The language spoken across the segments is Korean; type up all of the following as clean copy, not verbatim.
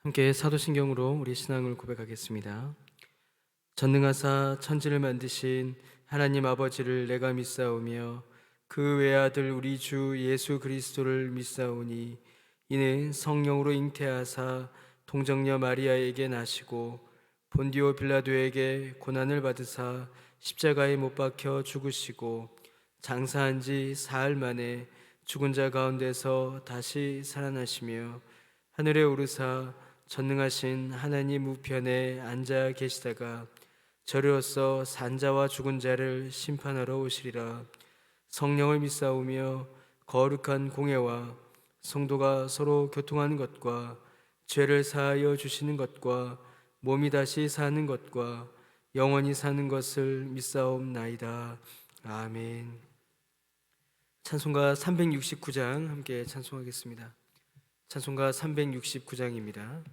함께 사도신경으로 우리 신앙을 고백하겠습니다. 전능하사 천지를 만드신 하나님 아버지를 내가 믿사오며 그 외아들 우리 주 예수 그리스도를 믿사오니 이는 성령으로 잉태하사 동정녀 마리아에게 나시고 본디오 빌라도에게 고난을 받으사 십자가에 못 박혀 죽으시고 장사한 지 사흘 만에 죽은 자 가운데서 다시 살아나시며 하늘에 오르사 전능하신 하나님 우편에 앉아 계시다가 저리로서 산자와 죽은 자를 심판하러 오시리라. 성령을 믿사오며 거룩한 공예와 성도가 서로 교통하는 것과 죄를 사하여 주시는 것과 몸이 다시 사는 것과 영원히 사는 것을 믿사옵나이다. 아멘. 찬송가 369장 함께 찬송하겠습니다. 찬송가 369장입니다.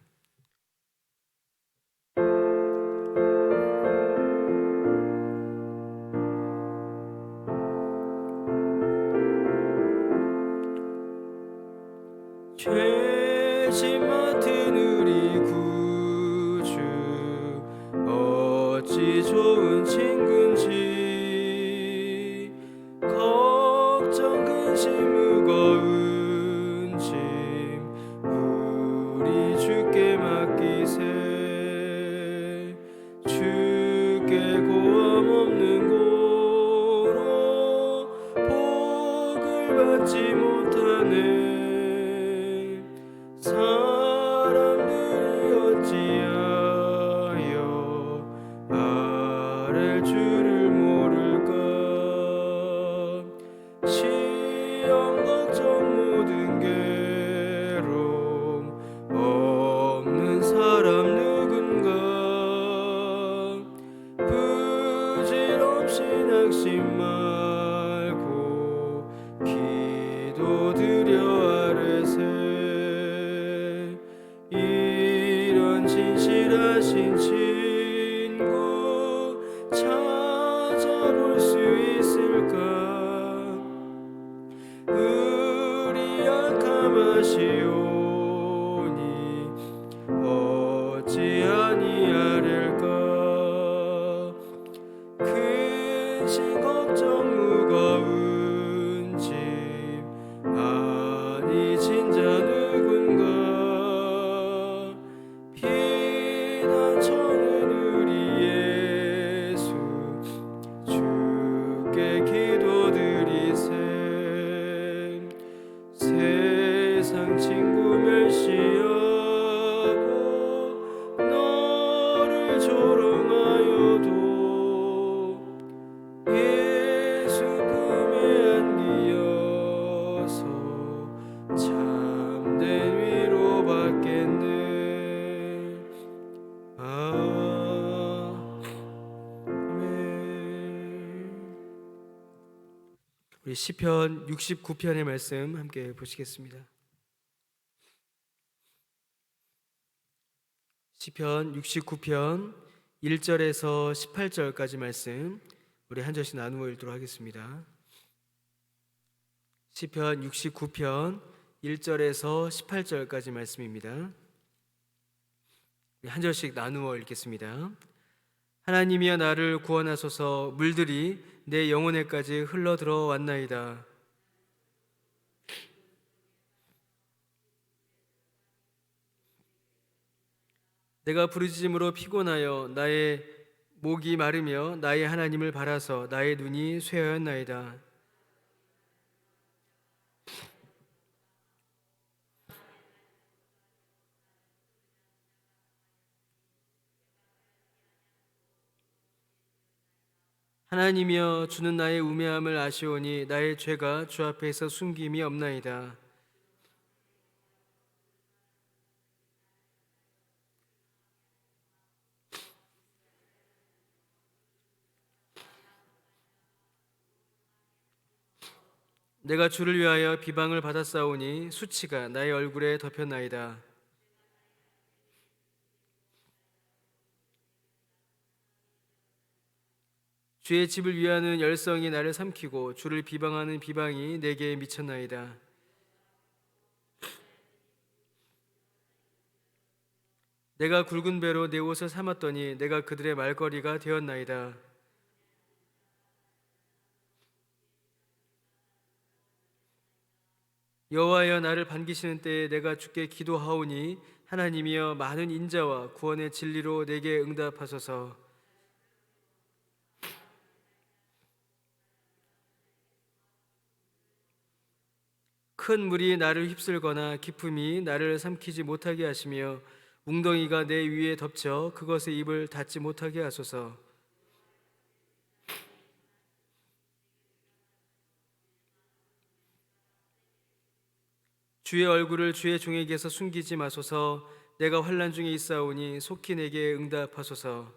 죄짐 맡은 우리 구주 어찌 좋은 친구인지 걱정 근심 무거운 짐 우리 주께 맡기세 주께 고함 없는 고로 복을 받지 못하네 사람들이 어찌하여 아랠 줄을 모를까 시험 걱정 모든 괴로움 없는 사람 누군가 부질없이 낙심 말고 기도드려 아뢰세 이런 진실하신 친구 찾아볼 수 있을까 우리 약함하시오니 어찌 아니하릴까 근심 걱정 무거운 짐 아니 진자 누군가 피난처는 우리 예수 주께 기도드리세 세상 친구 멸시하고 너를 조롱하여도 예수 품에 안기어서 참된 위로 받겠네 우리 시편 69편의 말씀 함께 보시겠습니다. 시편 69편 1절에서 18절까지 말씀 우리 한 절씩 나누어 읽도록 하겠습니다. 시편 69편 1절에서 18절까지 말씀입니다. 한 절씩 나누어 읽겠습니다. 하나님이여 나를 구원하소서 물들이 내 영혼에까지 흘러 들어왔나이다. 내가 부르짖음으로 피곤하여 나의 목이 마르며 나의 하나님을 바라서 나의 눈이 쇠하였나이다. 하나님이여 주는 나의 우매함을 아시오니 나의 죄가 주 앞에서 숨김이 없나이다. 내가 주를 위하여 비방을 받았사오니 수치가 나의 얼굴에 덮였나이다. 주의 집을 위하는 열성이 나를 삼키고 주를 비방하는 비방이 내게 미쳤나이다. 내가 굵은 배로 내 옷을 삼았더니 내가 그들의 말거리가 되었나이다. 여호와여, 나를 반기시는 때에 내가 주께 기도하오니 하나님이여, 많은 인자와 구원의 진리로 내게 응답하소서. 큰 물이 나를 휩쓸거나 깊음이 나를 삼키지 못하게 하시며 웅덩이가 내 위에 덮쳐 그것의 입을 닫지 못하게 하소서. 주의 얼굴을 주의 종에게서 숨기지 마소서. 내가 환난 중에 있사오니 속히 내게 응답하소서.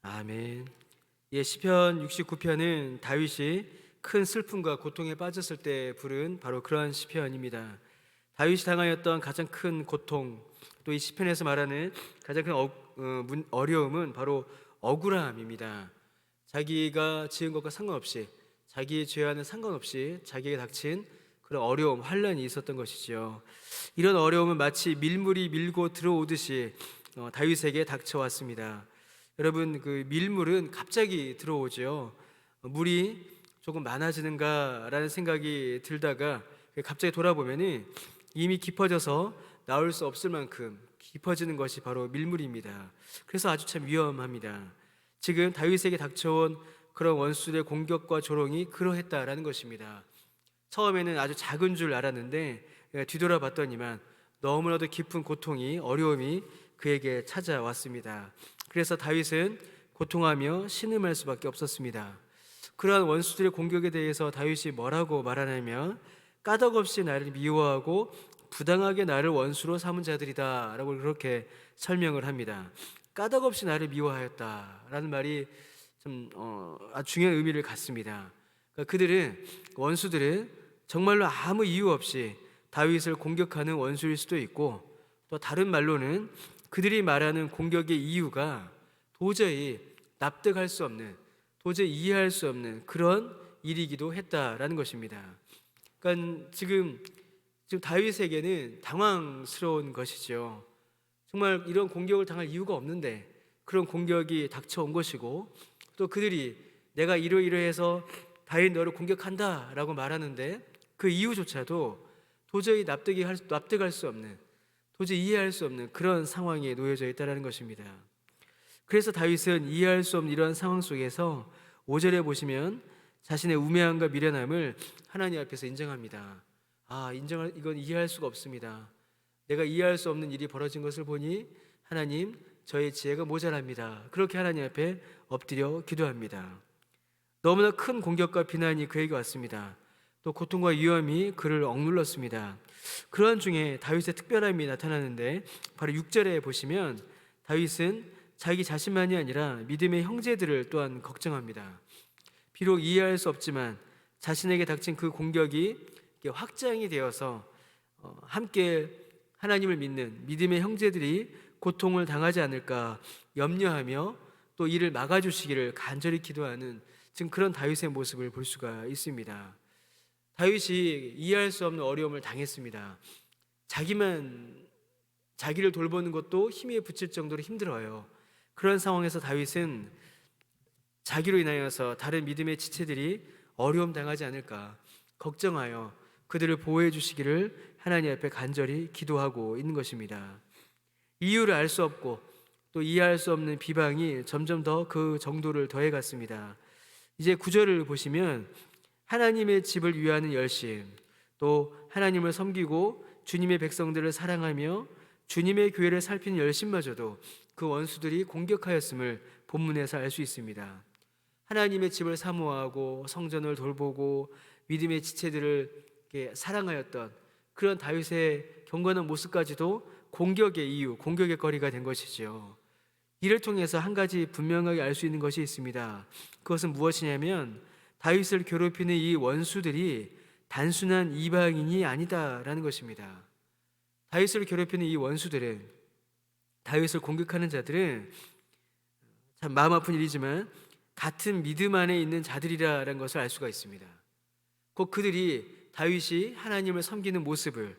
아멘. 예, 시편 69편은 다윗이 큰 슬픔과 고통에 빠졌을 때 부른 바로 그러한 시편입니다. 다윗이 당하였던 가장 큰 고통, 또 이 시편에서 말하는 가장 큰 어려움은 바로 억울함입니다. 자기가 지은 것과 상관없이, 자기의 죄와는 상관없이 자기에게 닥친 그런 어려움, 환난이 있었던 것이지요. 이런 어려움은 마치 밀물이 밀고 들어오듯이 다윗에게 닥쳐왔습니다. 여러분, 그 밀물은 갑자기 들어오죠. 물이 조금 많아지는가라는 생각이 들다가 갑자기 돌아보면은 이미 깊어져서 나올 수 없을 만큼 깊어지는 것이 바로 밀물입니다. 그래서 아주 참 위험합니다. 지금 다윗에게 닥쳐온 그런 원수들의 공격과 조롱이 그러했다라는 것입니다. 처음에는 아주 작은 줄 알았는데 뒤돌아봤더니만 너무나도 깊은 고통이, 어려움이 그에게 찾아왔습니다. 그래서 다윗은 고통하며 신음할 수밖에 없었습니다. 그러한 원수들의 공격에 대해서 다윗이 뭐라고 말하냐면, 까닭없이 나를 미워하고 부당하게 나를 원수로 삼은 자들이다 라고 그렇게 설명을 합니다. 까닭없이 나를 미워하였다라는 말이 좀 아주 중요한 의미를 갖습니다. 그러니까 그들은, 원수들은 정말로 아무 이유 없이 다윗을 공격하는 원수일 수도 있고, 또 다른 말로는 그들이 말하는 공격의 이유가 도저히 납득할 수 없는, 도저히 이해할 수 없는 그런 일이기도 했다라는 것입니다. 그러니까 지금 다윗에게는 당황스러운 것이죠. 정말 이런 공격을 당할 이유가 없는데 그런 공격이 닥쳐온 것이고, 또 그들이 내가 이러이러해서 다윗 너를 공격한다 라고 말하는데 그 이유조차도 도저히 납득할 수 없는, 도저히 이해할 수 없는 그런 상황에 놓여져 있다는 것입니다. 그래서 다윗은 이해할 수 없는 이러한 상황 속에서 5절에 보시면 자신의 우매함과 미련함을 하나님 앞에서 인정합니다. 이건 이해할 수가 없습니다. 내가 이해할 수 없는 일이 벌어진 것을 보니 하나님, 저의 지혜가 모자랍니다. 그렇게 하나님 앞에 엎드려 기도합니다. 너무나 큰 공격과 비난이 그에게 왔습니다. 또 고통과 위험이 그를 억눌렀습니다. 그러한 중에 다윗의 특별함이 나타나는데 바로 6절에 보시면 다윗은 자기 자신만이 아니라 믿음의 형제들을 또한 걱정합니다. 비록 이해할 수 없지만 자신에게 닥친 그 공격이 확장이 되어서 함께 하나님을 믿는 믿음의 형제들이 고통을 당하지 않을까 염려하며 또 이를 막아주시기를 간절히 기도하는 지금 그런 다윗의 모습을 볼 수가 있습니다. 다윗이 이해할 수 없는 어려움을 당했습니다. 자기를 돌보는 것도 힘에 부칠 정도로 힘들어요. 그런 상황에서 다윗은 자기로 인하여서 다른 믿음의 지체들이 어려움 당하지 않을까 걱정하여 그들을 보호해 주시기를 하나님 앞에 간절히 기도하고 있는 것입니다. 이유를 알 수 없고 또 이해할 수 없는 비방이 점점 더 그 정도를 더해갔습니다. 이제 9절을 보시면 하나님의 집을 위하는 열심, 또 하나님을 섬기고 주님의 백성들을 사랑하며 주님의 교회를 살피는 열심마저도 그 원수들이 공격하였음을 본문에서 알 수 있습니다. 하나님의 집을 사모하고 성전을 돌보고 믿음의 지체들을 사랑하였던 그런 다윗의 경건한 모습까지도 공격의 이유, 공격의 거리가 된 것이지요. 이를 통해서 한 가지 분명하게 알 수 있는 것이 있습니다. 그것은 무엇이냐면 다윗을 괴롭히는 이 원수들이 단순한 이방인이 아니다라는 것입니다. 다윗을 괴롭히는 이 원수들은, 다윗을 공격하는 자들은 참 마음 아픈 일이지만 같은 믿음 안에 있는 자들이라는 것을 알 수가 있습니다. 곧 그들이 다윗이 하나님을 섬기는 모습을,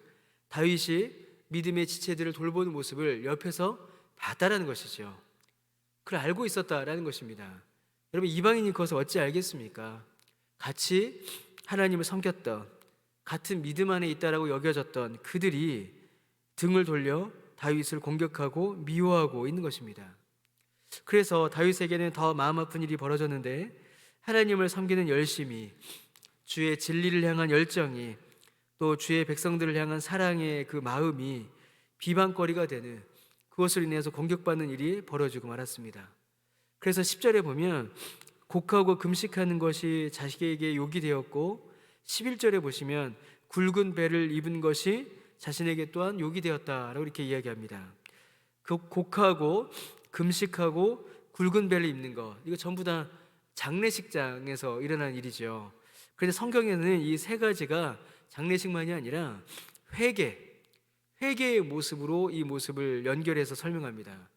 다윗이 믿음의 지체들을 돌보는 모습을 옆에서 봤다라는 것이죠. 그걸 알고 있었다라는 것입니다. 여러분, 이방인이 그것을 어찌 알겠습니까? 같이 하나님을 섬겼던, 같은 믿음 안에 있다라고 여겨졌던 그들이 등을 돌려 다윗을 공격하고 미워하고 있는 것입니다. 그래서 다윗에게는 더 마음 아픈 일이 벌어졌는데, 하나님을 섬기는 열심이, 주의 진리를 향한 열정이, 또 주의 백성들을 향한 사랑의 그 마음이 비방거리가 되는, 그것을 인해서 공격받는 일이 벌어지고 말았습니다. 그래서 10절에 보면 곡하고 금식하는 것이 자식에게 욕이 되었고, 11절에 보시면 굵은 배를 입은 것이 자신에게 또한 욕이 되었다라고 이렇게 이야기합니다. 그 곡하고 금식하고 굵은 배를 입는 것, 이거 전부 다 장례식장에서 일어난 일이죠. 그런데 성경에는 이 세 가지가 장례식만이 아니라 회개의 모습으로 이 모습을 연결해서 설명합니다.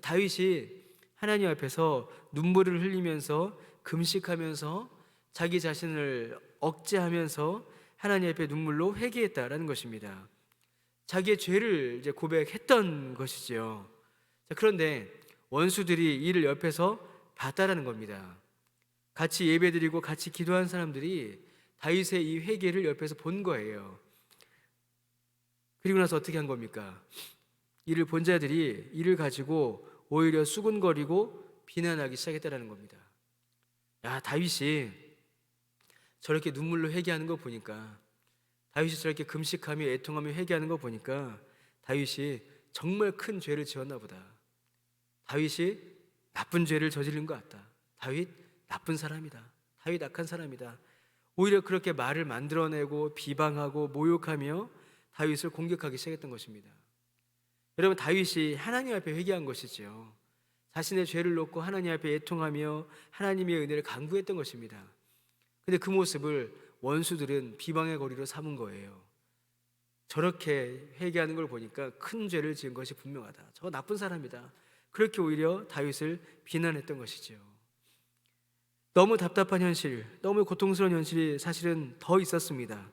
다윗이 하나님 앞에서 눈물을 흘리면서 금식하면서 자기 자신을 억제하면서 하나님 앞에 눈물로 회개했다라는 것입니다. 자기의 죄를 이제 고백했던 것이죠. 그런데 원수들이 이를 옆에서 봤다라는 겁니다. 같이 예배드리고 같이 기도한 사람들이 다윗의 이 회개를 옆에서 본 거예요. 그리고 나서 어떻게 한 겁니까? 이를 본 자들이 이를 가지고 오히려 수군거리고 비난하기 시작했다는 겁니다. 야, 다윗이 저렇게 눈물로 회개하는 거 보니까, 다윗이 저렇게 금식하며 애통하며 회개하는 거 보니까 다윗이 정말 큰 죄를 지었나 보다. 다윗이 나쁜 죄를 저지른 것 같다. 다윗 나쁜 사람이다. 다윗 악한 사람이다. 오히려 그렇게 말을 만들어내고 비방하고 모욕하며 다윗을 공격하기 시작했던 것입니다. 여러분, 다윗이 하나님 앞에 회개한 것이지요. 자신의 죄를 놓고 하나님 앞에 애통하며 하나님의 은혜를 간구했던 것입니다. 근데 그 모습을 원수들은 비방의 거리로 삼은 거예요. 저렇게 회개하는 걸 보니까 큰 죄를 지은 것이 분명하다. 저 나쁜 사람이다. 그렇게 오히려 다윗을 비난했던 것이죠. 너무 답답한 현실, 너무 고통스러운 현실이 사실은 더 있었습니다.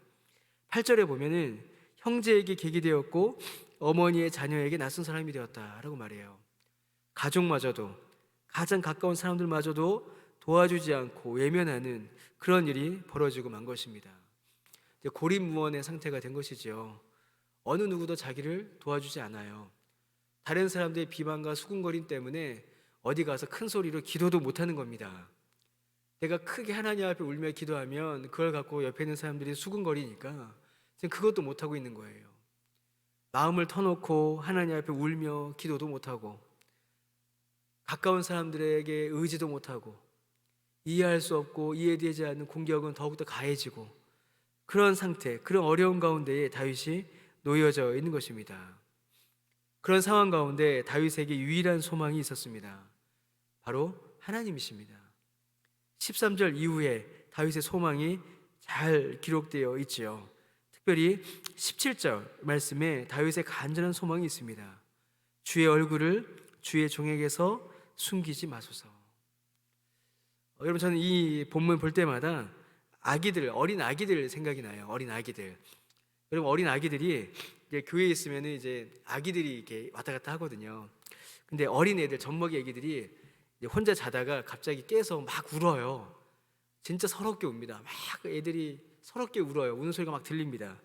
8절에 보면은 형제에게 객이 되었고 어머니의 자녀에게 낯선 사람이 되었다라고 말해요. 가족마저도, 가장 가까운 사람들마저도 도와주지 않고 외면하는 그런 일이 벌어지고 만 것입니다. 고립무원의 상태가 된 것이죠. 어느 누구도 자기를 도와주지 않아요. 다른 사람들의 비방과 수군거림 때문에 어디 가서 큰 소리로 기도도 못하는 겁니다. 내가 크게 하나님 앞에 울며 기도하면 그걸 갖고 옆에 있는 사람들이 수군거리니까 지금 그것도 못하고 있는 거예요. 마음을 터놓고 하나님 앞에 울며 기도도 못하고, 가까운 사람들에게 의지도 못하고, 이해할 수 없고 이해되지 않는 공격은 더욱더 가해지고, 그런 상태, 그런 어려운 가운데에 다윗이 놓여져 있는 것입니다. 그런 상황 가운데 다윗에게 유일한 소망이 있었습니다. 바로 하나님이십니다. 13절 이후에 다윗의 소망이 잘 기록되어 있지요. 특별히 17절 말씀에 다윗의 간절한 소망이 있습니다. 주의 얼굴을 주의 종에게서 숨기지 마소서. 여러분, 저는 이 본문 볼 때마다 어린 아기들 생각이 나요. 어린 아기들. 여러분, 어린 아기들이 교회에 있으면 이제 아기들이 이렇게 왔다 갔다 하거든요. 근데 어린 애들, 젖먹이 아기들이 혼자 자다가 갑자기 깨서 막 울어요. 진짜 서럽게 웁니다. 막 애들이 서럽게 울어요. 우는 소리가 막 들립니다.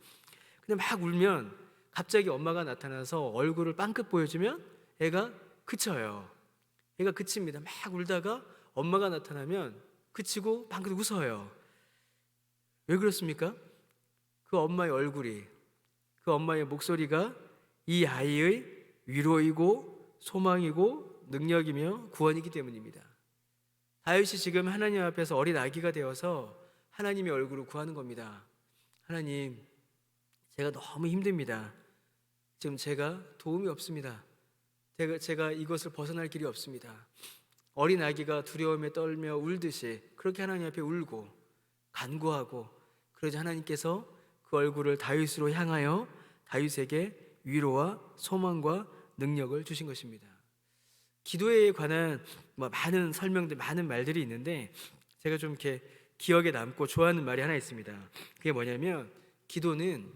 근데 막 울면 갑자기 엄마가 나타나서 얼굴을 빵긋 보여주면 애가 그쳐요. 애가 그칩니다. 막 울다가 엄마가 나타나면 그치고 빵긋 웃어요. 왜 그렇습니까? 그 엄마의 얼굴이, 그 엄마의 목소리가 이 아이의 위로이고 소망이고 능력이며 구원이기 때문입니다. 다윗이 지금 하나님 앞에서 어린 아기가 되어서 하나님의 얼굴을 구하는 겁니다. 하나님, 제가 너무 힘듭니다. 지금 제가 도움이 없습니다. 제가 이것을 벗어날 길이 없습니다. 어린 아기가 두려움에 떨며 울듯이 그렇게 하나님 앞에 울고 간구하고, 그러자 하나님께서 그 얼굴을 다윗으로 향하여 다윗에게 위로와 소망과 능력을 주신 것입니다. 기도에 관한 많은 설명들, 많은 말들이 있는데 제가 좀 이렇게 기억에 남고 좋아하는 말이 하나 있습니다. 그게 뭐냐면 기도는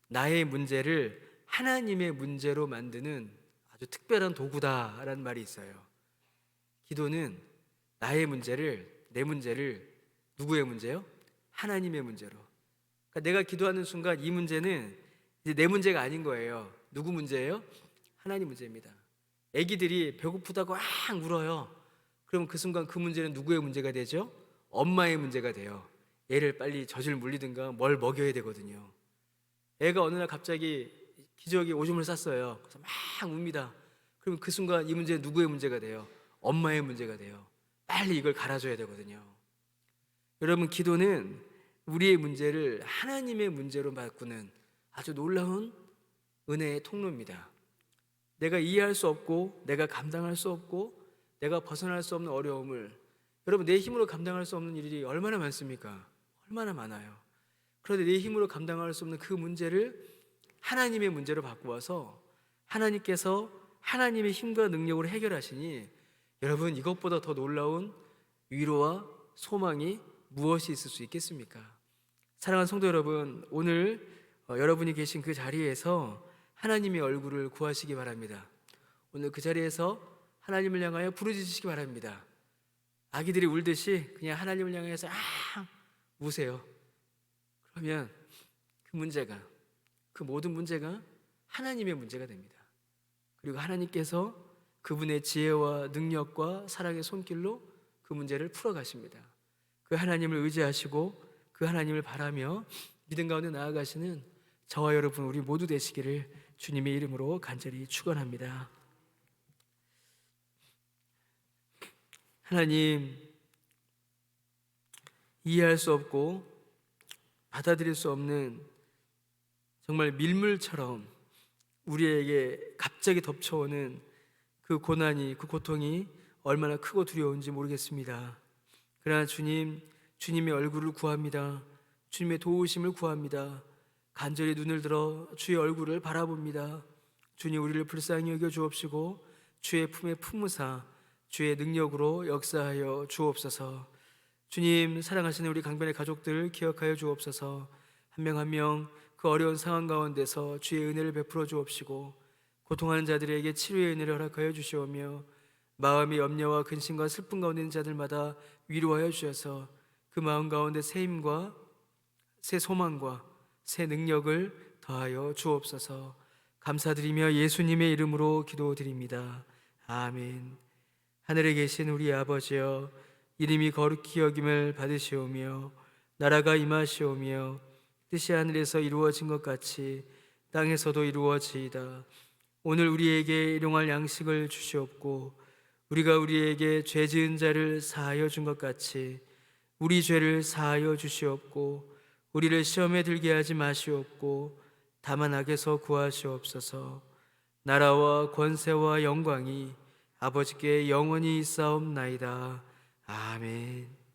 나의 문제를 하나님의 문제로 만드는 아주 특별한 도구다라는 말이 있어요. 기도는 나의 문제를, 내 문제를 누구의 문제요? 하나님의 문제로. 그러니까 내가 기도하는 순간 이 문제는 이제 내 문제가 아닌 거예요. 누구 문제예요? 하나님 문제입니다. 아기들이 배고프다고 막 울어요. 그럼 그 순간 그 문제는 누구의 문제가 되죠? 엄마의 문제가 돼요. 애를 빨리 젖을 물리든가 뭘 먹여야 되거든요. 애가 어느 날 갑자기 기저귀에 오줌을 쌌어요. 그래서 막 웁니다. 그럼 그 순간 이 문제는 누구의 문제가 돼요? 엄마의 문제가 돼요. 빨리 이걸 갈아줘야 되거든요. 여러분, 기도는 우리의 문제를 하나님의 문제로 바꾸는 아주 놀라운 은혜의 통로입니다. 내가 이해할 수 없고 내가 감당할 수 없고 내가 벗어날 수 없는 어려움을, 여러분, 내 힘으로 감당할 수 없는 일이 얼마나 많습니까? 얼마나 많아요. 그런데 내 힘으로 감당할 수 없는 그 문제를 하나님의 문제로 바꾸어서 하나님께서 하나님의 힘과 능력으로 해결하시니, 여러분, 이것보다 더 놀라운 위로와 소망이 무엇이 있을 수 있겠습니까? 사랑하는 성도 여러분, 오늘 여러분이 계신 그 자리에서 하나님의 얼굴을 구하시기 바랍니다. 오늘 그 자리에서 하나님을 향하여 부르짖으시기 바랍니다. 아기들이 울듯이 그냥 하나님을 향해서 우세요. 그러면 그 문제가, 그 모든 문제가 하나님의 문제가 됩니다. 그리고 하나님께서 그분의 지혜와 능력과 사랑의 손길로 그 문제를 풀어가십니다. 그 하나님을 의지하시고 그 하나님을 바라며 믿음 가운데 나아가시는 저와 여러분 우리 모두 되시기를 주님의 이름으로 간절히 축원합니다. 하나님, 이해할 수 없고 받아들일 수 없는 정말 밀물처럼 우리에게 갑자기 덮쳐오는 그 고난이, 그 고통이 얼마나 크고 두려운지 모르겠습니다. 그러나 주님, 주님의 얼굴을 구합니다. 주님의 도우심을 구합니다. 간절히 눈을 들어 주의 얼굴을 바라봅니다. 주님, 우리를 불쌍히 여겨 주옵시고 주의 품에 품으사 주의 능력으로 역사하여 주옵소서. 주님, 사랑하시는 우리 강변의 가족들 기억하여 주옵소서. 한 명 한 명 그 어려운 상황 가운데서 주의 은혜를 베풀어 주옵시고 고통하는 자들에게 치료의 은혜를 허락하여 주시오며 마음의 염려와 근심과 슬픔 가운데 있는 자들마다 위로하여 주셔서 그 마음 가운데 새 힘과 새 소망과 새 능력을 더하여 주옵소서. 감사드리며 예수님의 이름으로 기도드립니다. 아멘. 하늘에 계신 우리 아버지여, 이름이 거룩히 여김을 받으시오며 나라가 임하시오며 뜻이 하늘에서 이루어진 것 같이 땅에서도 이루어지이다. 오늘 우리에게 일용할 양식을 주시옵고 우리가 우리에게 죄 지은 자를 사하여 준 것 같이 우리 죄를 사하여 주시옵고 우리를 시험에 들게 하지 마시옵고 다만 악에서 구하시옵소서. 나라와 권세와 영광이 아버지께 영원히 있사옵나이다. 아멘.